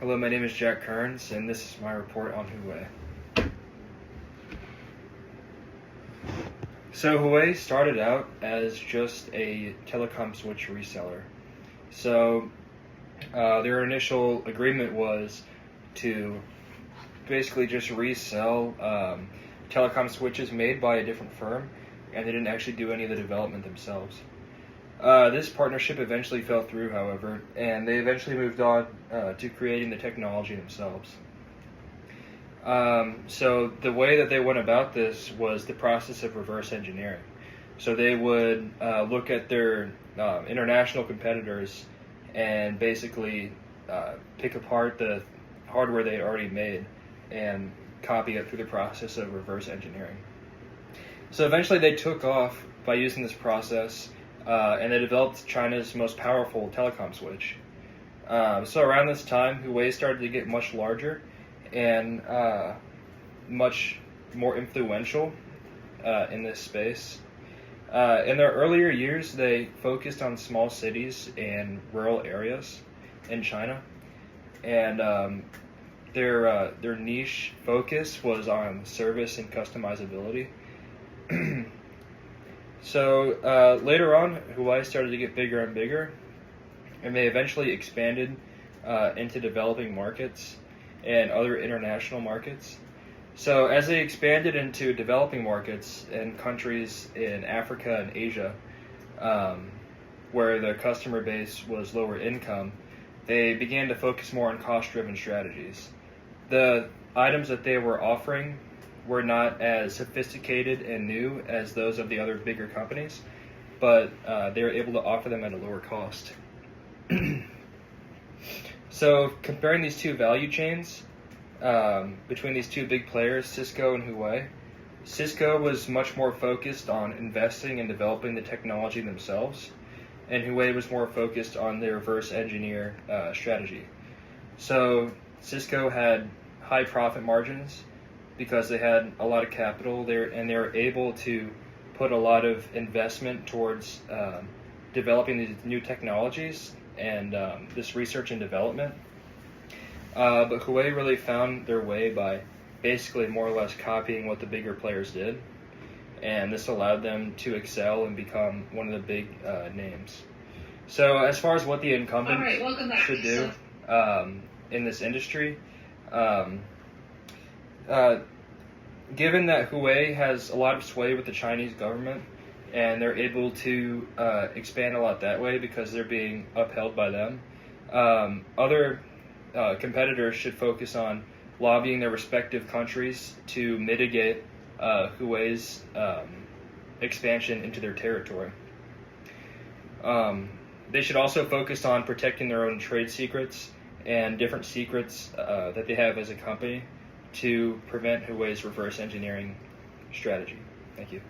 Hello, my name is Jack Kearns, and this is my report on Huawei. So Huawei started out as just a telecom switch reseller. So their initial agreement was to basically just resell telecom switches made by a different firm, and they didn't actually do any of the development themselves. This partnership eventually fell through, however, and they eventually moved on to creating the technology themselves. So the way that they went about this was the process of reverse engineering. So they would look at their international competitors and basically pick apart the hardware they had already made and copy it through the process of reverse engineering. So eventually they took off by using this process, and they developed China's most powerful telecom switch. So around this time, Huawei started to get much larger and much more influential in this space. In their earlier years, they focused on small cities and rural areas in China, and their niche focus was on service and customizability. So later on, Huawei started to get bigger and bigger, and they eventually expanded into developing markets and other international markets. So as they expanded into developing markets in countries in Africa and Asia, where the customer base was lower income, they began to focus more on cost-driven strategies. The items that they were offering were not as sophisticated and new as those of the other bigger companies, but they were able to offer them at a lower cost. So comparing these two value chains between these two big players, Cisco and Huawei, Cisco was much more focused on investing and developing the technology themselves, and Huawei was more focused on their reverse engineer strategy. So Cisco had high profit margins because they had a lot of capital there, and they were able to put a lot of investment towards developing these new technologies and this research and development. But Huawei really found their way by basically more or less copying what the bigger players did, and this allowed them to excel and become one of the big names. So as far as what the incumbent should do in this industry, given that Huawei has a lot of sway with the Chinese government, and they're able to expand a lot that way because they're being upheld by them, other competitors should focus on lobbying their respective countries to mitigate Huawei's expansion into their territory. They should also focus on protecting their own trade secrets and different secrets that they have as a company to prevent Huawei's reverse engineering strategy. Thank you.